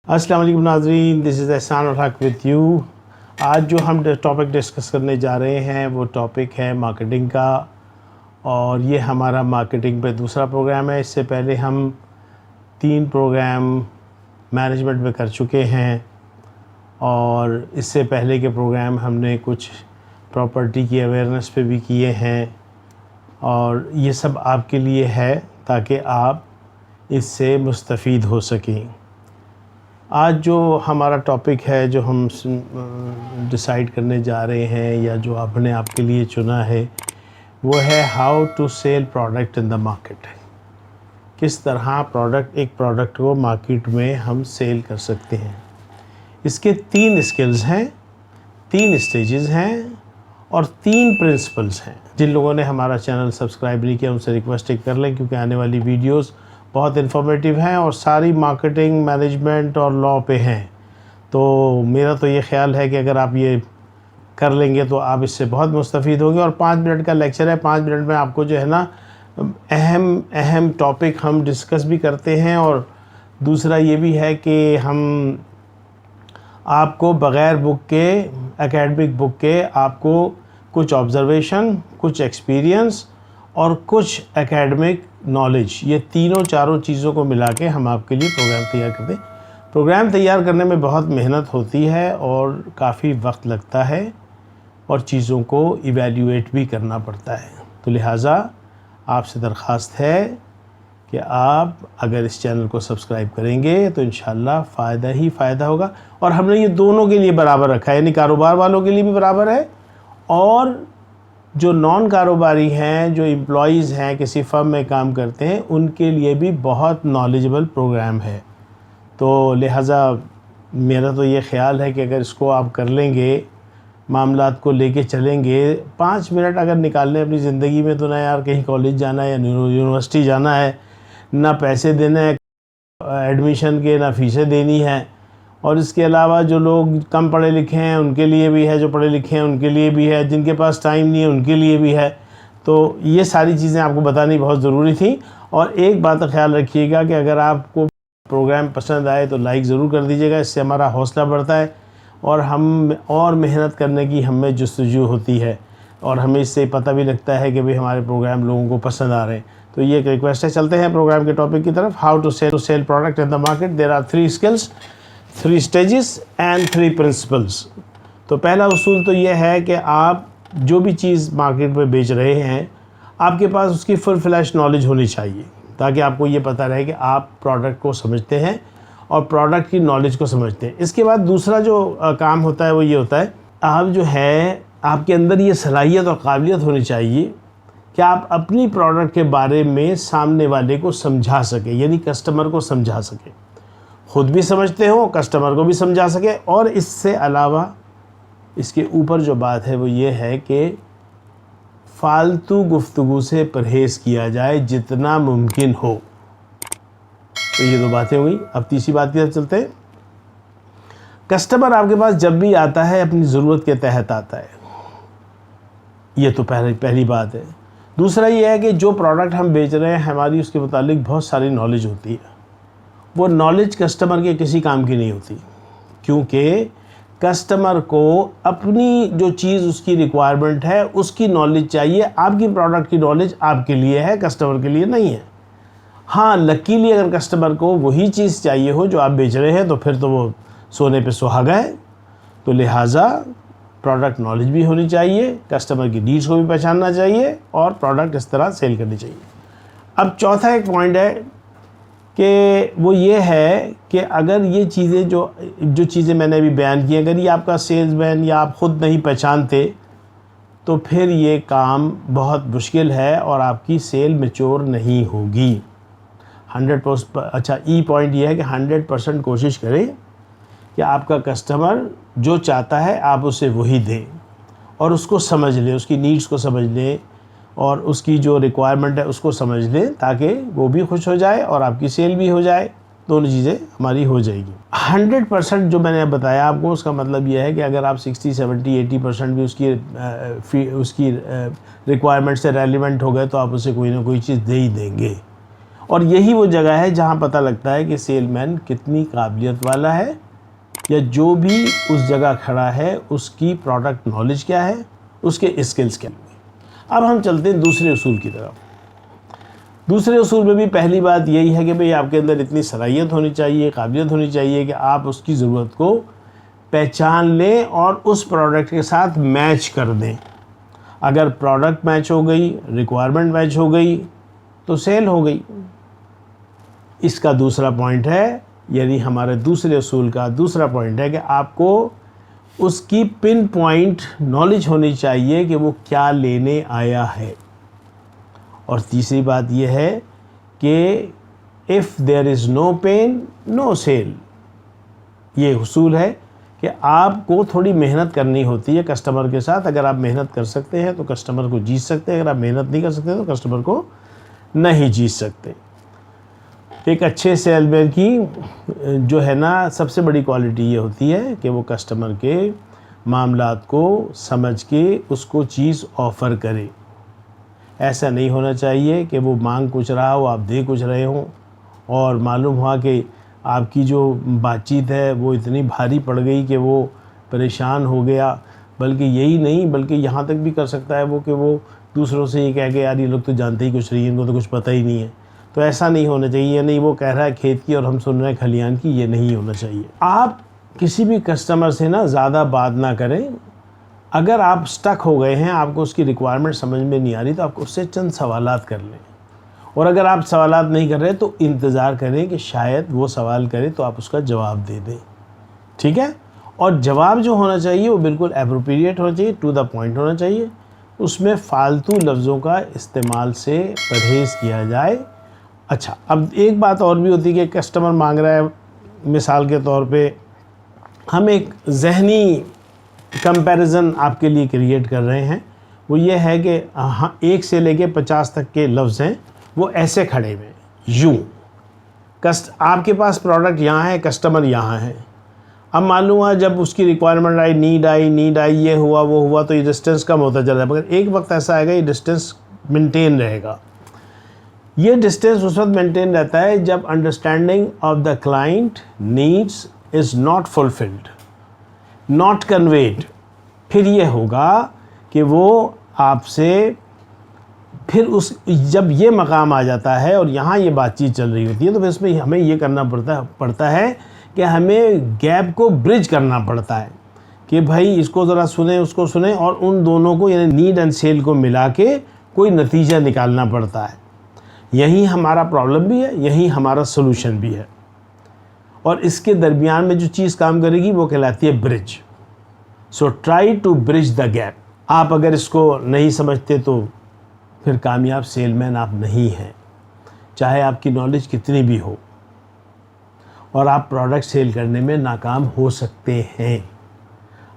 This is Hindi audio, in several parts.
अस्सलाम वालेकुम नाज़रीन, दिस इज़ एहसान उल हक विद यू। आज जो हम टॉपिक डिस्कस करने जा रहे हैं वो टॉपिक है मार्केटिंग का, और ये हमारा मार्केटिंग पे दूसरा प्रोग्राम है। इससे पहले हम 3 प्रोग्राम मैनेजमेंट में कर चुके हैं, और इससे पहले के प्रोग्राम हमने कुछ प्रॉपर्टी की अवेयरनेस पे भी किए हैं, और ये सब आपके लिए है ताकि आप इससे मुस्तफ़ीद हो सकें। आज जो हमारा टॉपिक है, जो हम डिसाइड करने जा रहे हैं या जो आपने आपके लिए चुना है, वो है how to sell product in the market. किस तरह एक प्रोडक्ट को मार्केट में हम सेल कर सकते हैं। इसके 3 स्किल्स हैं, 3 स्टेजेस हैं और 3 प्रिंसिपल्स हैं। जिन लोगों ने हमारा चैनल सब्सक्राइब नहीं किया उनसे रिक्वेस्ट कर लें, क्योंकि आने वाली वीडियोस बहुत इन्फॉर्मेटिव हैं और सारी मार्केटिंग, मैनेजमेंट और लॉ पे हैं। तो मेरा तो ये ख्याल है कि अगर आप ये कर लेंगे तो आप इससे बहुत मुस्तफ़ीद होंगे। और 5 मिनट का लेक्चर है, 5 मिनट में आपको जो है ना अहम टॉपिक हम डिस्कस भी करते हैं। और दूसरा ये भी है कि हम आपको बग़ैर बुक के, एकेडमिक बुक के, आपको कुछ ऑब्ज़र्वेशन, कुछ एक्सपीरियंस और कुछ एकेडमिक नॉलेज, ये तीनों चारों चीज़ों को मिला के हम आपके लिए प्रोग्राम तैयार करते हैं। प्रोग्राम तैयार करने में बहुत मेहनत होती है और काफ़ी वक्त लगता है, और चीज़ों को इवैल्यूएट भी करना पड़ता है। तो लिहाजा आपसे दरख्वास्त है कि आप अगर इस चैनल को सब्सक्राइब करेंगे तो इंशाल्लाह फ़ायदा ही फ़ायदा होगा। और हमने ये दोनों के लिए बराबर रखा है, यानी कारोबार वालों के लिए भी बराबर है, और जो नॉन कारोबारी हैं, जो एम्प्लॉयज़ हैं, किसी फर्म में काम करते हैं, उनके लिए भी बहुत नॉलेजेबल प्रोग्राम है। तो लिहाजा मेरा तो ये ख़्याल है कि अगर इसको आप कर लेंगे, मामलात को लेके चलेंगे, 5 मिनट अगर निकालने अपनी ज़िंदगी में, तो ना यार कहीं कॉलेज जाना है या यूनिवर्सिटी जाना है, ना पैसे देने हैं एडमिशन के, ना फ़ीसें देनी है। और इसके अलावा जो लोग कम पढ़े लिखे हैं उनके लिए भी है, जो पढ़े लिखे हैं उनके लिए भी है, जिनके पास टाइम नहीं है उनके लिए भी है। तो ये सारी चीज़ें आपको बतानी बहुत ज़रूरी थी। और एक बात का ख्याल रखिएगा कि अगर आपको प्रोग्राम पसंद आए तो लाइक ज़रूर कर दीजिएगा, इससे हमारा हौसला बढ़ता है और हम और मेहनत करने की हमें जुस्तजू होती है, और हमें इससे पता भी लगता है कि भाई हमारे प्रोग्राम लोगों को पसंद आ रहे हैं। तो ये एक रिक्वेस्ट है। चलते हैं प्रोग्राम के टॉपिक की तरफ। How to sell product in the market. There are 3 skills, 3 stages and 3 principles. तो पहला उसूल तो यह है कि आप जो भी चीज़ मार्केट में बेच रहे हैं, आपके पास उसकी फुल फ्लैश नॉलेज होनी चाहिए, ताकि आपको ये पता रहे कि आप प्रोडक्ट को समझते हैं और प्रोडक्ट की नॉलेज को समझते हैं। इसके बाद दूसरा जो काम होता है वो ये होता है, आप जो है आपके अंदर ये सलाहियत और काबिलियत होनी चाहिए कि आप अपनी प्रोडक्ट के बारे में सामने वाले को समझा सकें, यानी कस्टमर को समझा सकें, ख़ुद भी समझते हो, कस्टमर को भी समझा सके। और इससे अलावा इसके ऊपर जो बात है वो ये है कि फ़ालतू गुफ्तगू से परहेज़ किया जाए जितना मुमकिन हो। तो ये 2 बातें हुई। अब तीसरी बात की तरफ चलते हैं। कस्टमर आपके पास जब भी आता है अपनी ज़रूरत के तहत आता है, ये तो पहली बात है। दूसरा ये है कि जो प्रोडक्ट हम बेच रहे हैं, हमारी उसके मुतालिक बहुत सारी नॉलेज होती है। वो नॉलेज कस्टमर के किसी काम की नहीं होती, क्योंकि कस्टमर को अपनी जो चीज़ उसकी रिक्वायरमेंट है उसकी नॉलेज चाहिए। आपकी प्रोडक्ट की नॉलेज आपके लिए है, कस्टमर के लिए नहीं है। हाँ, लकीली अगर कस्टमर को वही चीज़ चाहिए हो जो आप बेच रहे हैं, तो फिर तो वो सोने पे सुहागा है। तो लिहाजा प्रोडक्ट नॉलेज भी होनी चाहिए, कस्टमर की नीड्स को भी पहचानना चाहिए, और प्रोडक्ट इस तरह सेल करनी चाहिए। अब चौथा एक पॉइंट है कि वो ये है कि अगर ये चीज़ें जो चीज़ें मैंने अभी बयान की, अगर ये आपका सेल्समैन या आप ख़ुद नहीं पहचानते, तो फिर ये काम बहुत मुश्किल है और आपकी सेल मैच्योर नहीं होगी। 100%। अच्छा, पॉइंट ये है कि 100% कोशिश करें कि आपका कस्टमर जो चाहता है आप उसे वही दें, और उसको समझ लें, उसकी नीड्स को समझ लें, और उसकी जो रिक्वायरमेंट है उसको समझ लें, ताकि वो भी खुश हो जाए और आपकी सेल भी हो जाए। दोनों चीज़ें हमारी हो जाएगी। 100% जो मैंने बताया आपको, उसका मतलब यह है कि अगर आप 60, 70, 80% भी उसकी रिक्वायरमेंट से रेलिवेंट हो गए, तो आप उसे कोई ना कोई चीज़ दे ही देंगे। और यही वो जगह है जहाँ पता लगता है कि सेलमैन कितनी काबिलियत वाला है, या जो भी उस जगह खड़ा है उसकी प्रोडक्ट नॉलेज क्या है, उसके स्किल्स क्या हैं। अब हम चलते हैं दूसरे उसूल की तरफ। दूसरे उसूल में भी पहली बात यही है कि भाई आपके अंदर इतनी सलाहियत होनी चाहिए, काबिलियत होनी चाहिए कि आप उसकी ज़रूरत को पहचान लें और उस प्रोडक्ट के साथ मैच कर दें। अगर प्रोडक्ट मैच हो गई, रिक्वायरमेंट मैच हो गई, तो सेल हो गई। इसका दूसरा पॉइंट है, यानी हमारे दूसरे उसूल का दूसरा पॉइंट है कि आपको उसकी पिन पॉइंट नॉलेज होनी चाहिए कि वो क्या लेने आया है। और तीसरी बात यह है कि if there is no pain no sale. ये उसूल है कि आपको थोड़ी मेहनत करनी होती है कस्टमर के साथ। अगर आप मेहनत कर सकते हैं तो कस्टमर को जीत सकते हैं, अगर आप मेहनत नहीं कर सकते तो कस्टमर को नहीं जीत सकते। एक अच्छे सेलमैन की जो है ना सबसे बड़ी क्वालिटी ये होती है कि वो कस्टमर के मामलात को समझ के उसको चीज़ ऑफ़र करे। ऐसा नहीं होना चाहिए कि वो मांग कुछ रहा हो, आप दे कुछ रहे हों, और मालूम हुआ कि आपकी जो बातचीत है वो इतनी भारी पड़ गई कि वो परेशान हो गया। बल्कि यही नहीं, बल्कि यहाँ तक भी कर सकता है वो कि वो दूसरों से ये कह के यार ये लोग तो जानते ही कुछ नहीं है, इनको तो कुछ पता ही नहीं है। तो ऐसा नहीं होना चाहिए। नहीं वो कह रहा है खेत की और हम सुन रहे हैं खलियान की, ये नहीं होना चाहिए। आप किसी भी कस्टमर से ना ज़्यादा बात ना करें। अगर आप स्टक हो गए हैं, आपको उसकी रिक्वायरमेंट समझ में नहीं आ रही, तो आप उससे चंद सवालात कर लें। और अगर आप सवालात नहीं कर रहे तो इंतज़ार करें कि शायद वो सवाल करे तो आप उसका जवाब दे दें, ठीक है। और जवाब जो होना चाहिए वो बिल्कुल एप्रोप्रिएट होना चाहिए, टू द पॉइंट होना चाहिए। उसमें फ़ालतू लफ्ज़ों का इस्तेमाल से परहेज़ किया जाए। अच्छा, अब एक बात और भी होती है कि कस्टमर मांग रहा है, मिसाल के तौर पे हम एक ज़हनी कंपैरिजन आपके लिए क्रिएट कर रहे हैं। वो ये है कि हाँ, 1 से लेके 50 तक के लफ्ज़ हैं, वो ऐसे खड़े हुए यूँ। आपके पास प्रोडक्ट यहाँ है, कस्टमर यहाँ है। अब मालूम हुआ जब उसकी रिक्वायरमेंट आई, नीड आई, ये हुआ वो हुआ, तो ये डिस्टेंस कम होता चला है। मगर एक वक्त ऐसा आएगा ये डिस्टेंस मेंटेन रहेगा। ये डिस्टेंस उस वक्त मेंटेन रहता है जब understanding of the client needs is not fulfilled, not conveyed. फिर ये होगा कि वो आपसे फिर उस जब ये मकाम आ जाता है और यहाँ ये बातचीत चल रही होती है, तो फिर इसमें हमें ये करना पड़ता है कि हमें गैप को ब्रिज करना पड़ता है कि भाई इसको ज़रा सुने, उसको सुने, और उन दोनों को यानी नीड एंड सेल को मिला के कोई नतीजा निकालना पड़ता है। यही हमारा प्रॉब्लम भी है, यही हमारा सोल्यूशन भी है। और इसके दरमियान में जो चीज़ काम करेगी वो कहलाती है bridge. So try to bridge the gap. आप अगर इसको नहीं समझते तो फिर कामयाब सेलमैन आप नहीं हैं, चाहे आपकी नॉलेज कितनी भी हो, और आप प्रोडक्ट सेल करने में नाकाम हो सकते हैं।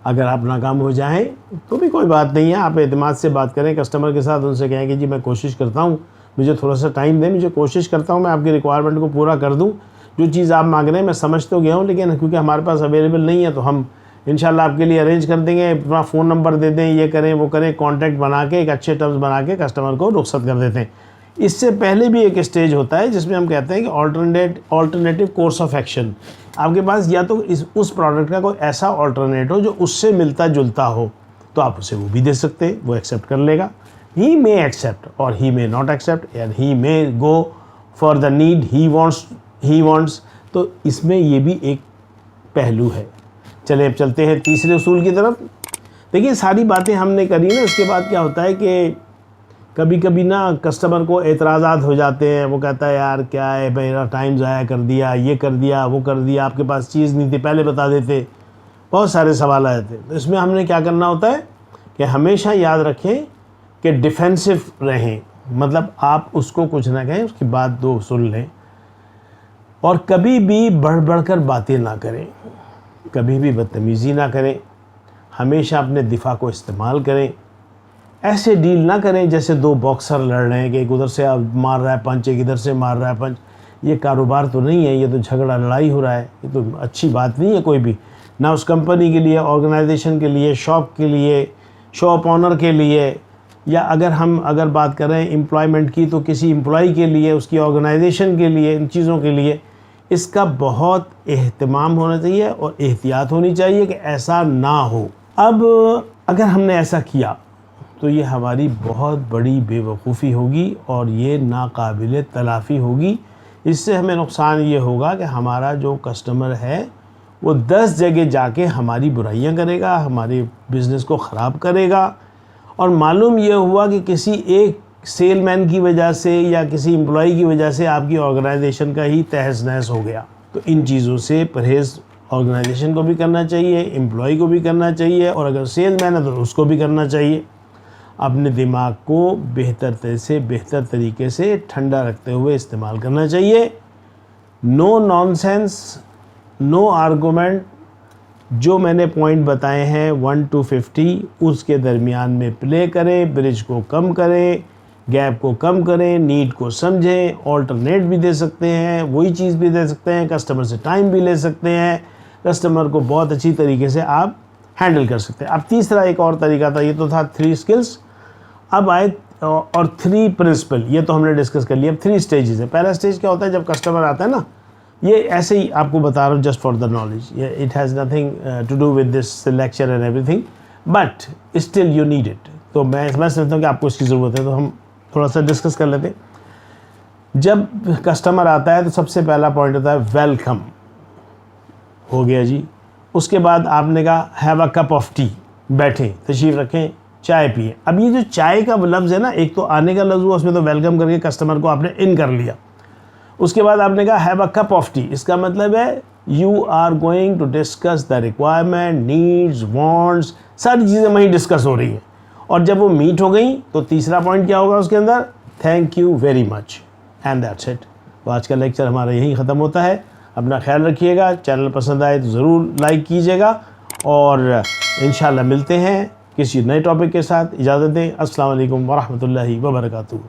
अगर आप नाकाम हो जाएं तो भी कोई बात नहीं है, आप एतमाद से बात करें कस्टमर के साथ, उनसे कहें कि जी मैं कोशिश करता हूँ, मुझे थोड़ा सा टाइम दें, मुझे कोशिश करता हूँ मैं आपकी रिक्वायरमेंट को पूरा कर दूँ। जो चीज़ आप मांग रहे हैं मैं समझ तो गया हूँ, लेकिन क्योंकि हमारे पास अवेलेबल नहीं है तो हम इंशाल्लाह आपके लिए अरेंज कर देंगे, अपना फ़ोन नंबर दे दें, ये करें वो करें, कॉन्टैक्ट बना के एक अच्छे टर्म्स बना के कस्टमर को रुखसत कर देते हैं। इससे पहले भी एक स्टेज होता है जिसमें हम कहते हैं कि ऑल्टरनेटिव कोर्स ऑफ एक्शन। आपके पास या तो उस प्रोडक्ट का कोई ऐसा ऑल्टरनेट हो जो उससे मिलता जुलता हो, तो आप उसे वो भी दे सकते हैं, वो एक्सेप्ट कर लेगा। ही मे एक्सेप्ट और he may not accept, and he may go for the need he wants. तो इसमें ये भी एक पहलू है। चले अब चलते हैं तीसरे उसूल की तरफ। देखिए सारी बातें हमने करी ना, इसके बाद क्या होता है कि कभी कभी ना कस्टमर को एतराज़ात हो जाते हैं। वो कहता है यार क्या है, मेरा टाइम ज़ाया कर दिया, ये कर दिया, वो कर दिया, आपके पास चीज़ नहीं थी, पहले बता देते, बहुत सारे सवाल आए थे। तो इसमें हमने क्या करना होता है कि हमेशा याद रखें कि डिफेंसिव रहें, मतलब आप उसको कुछ ना कहें, उसकी बात दो सुन लें, और कभी भी बढ़ बढ़ कर बातें ना करें, कभी भी बदतमीज़ी ना करें, हमेशा अपने दिफा को इस्तेमाल करें। ऐसे डील ना करें जैसे दो बॉक्सर लड़ रहे हैं कि एक उधर से मार रहा है पंच, एक इधर से मार रहा है पंच। ये कारोबार तो नहीं है, ये तो झगड़ा लड़ाई हो रहा है, ये तो अच्छी बात नहीं है कोई भी, ना उस कंपनी के लिए, ऑर्गेनाइजेशन के लिए, शॉप के लिए, शॉप ऑनर के लिए, या अगर बात कर रहे हैं एम्प्लॉयमेंट की, तो किसी एम्प्लॉय के लिए, उसकी ऑर्गेनाइजेशन के लिए, इन चीज़ों के लिए इसका बहुत एहतमाम होना चाहिए और एहतियात होनी चाहिए कि ऐसा ना हो। अब अगर हमने ऐसा किया तो ये हमारी बहुत बड़ी बेवकूफ़ी होगी और ये नाकाबिल तलाफ़ी होगी। इससे हमें नुकसान ये होगा कि हमारा जो कस्टमर है वो 10 जगह जाके हमारी बुराइयां करेगा, हमारे बिज़नेस को ख़राब करेगा, और मालूम ये हुआ कि किसी एक सेलमैन की वजह से या किसी एम्प्लॉय की वजह से आपकी ऑर्गेनाइजेशन का ही तहस नहस हो गया। तो इन चीज़ों से परहेज़ ऑर्गेनाइजेशन को भी करना चाहिए, एम्प्लॉय को भी करना चाहिए, और अगर सेलमैन है तो उसको भी करना चाहिए। अपने दिमाग को बेहतर तरीके से ठंडा रखते हुए इस्तेमाल करना चाहिए। No nonsense, no argument. जो मैंने पॉइंट बताए हैं 1 to 50 उसके दरमियान में प्ले करें, ब्रिज को कम करें, गैप को कम करें, नीड को समझें, ऑल्टरनेट भी दे सकते हैं, वही चीज़ भी दे सकते हैं, कस्टमर से टाइम भी ले सकते हैं, कस्टमर को बहुत अच्छी तरीके से आप हैंडल कर सकते हैं। अब तीसरा एक और तरीका था, ये तो था 3 स्किल्स। अब आए और 3 प्रिंसिपल, ये तो हमने डिस्कस कर लिया। अब 3 स्टेजेस है। पहला स्टेज क्या होता है, जब कस्टमर आता है ना, ये ऐसे ही आपको बता रहा हूँ just for the knowledge, it has nothing to do with this lecture and everything, but still you need it. तो मैं समझता हूँ कि आपको इसकी ज़रूरत है, तो हम थोड़ा सा डिस्कस कर लेते हैं। जब कस्टमर आता है तो सबसे पहला पॉइंट होता है वेलकम, हो गया जी। उसके बाद आपने कहा have a cup of T, बैठें, तशरीफ़ रखें, चाय पिए। अब ये जो चाय का लफ्ज़ है ना, एक तो आने का लफ्ज़ हुआ, उसमें तो वेलकम करके कस्टमर को आपने इन कर लिया। उसके बाद आपने कहा have a cup of tea, इसका मतलब है you are going to discuss the requirement, needs, wants, सारी चीज़ें वहीं डिस्कस हो रही हैं। और जब वो मीट हो गई तो तीसरा पॉइंट क्या होगा उसके अंदर, thank you very much, and that's it. तो आज का लेक्चर हमारा यहीं ख़त्म होता है। अपना ख्याल रखिएगा, चैनल पसंद आए तो ज़रूर लाइक कीजिएगा, और इंशाल्लाह मिलते हैं किसी नए टॉपिक के साथ। इजाज़त दें। अस्सलाम वालेकुम वरहमतुल्लाहि वबरकातुहू।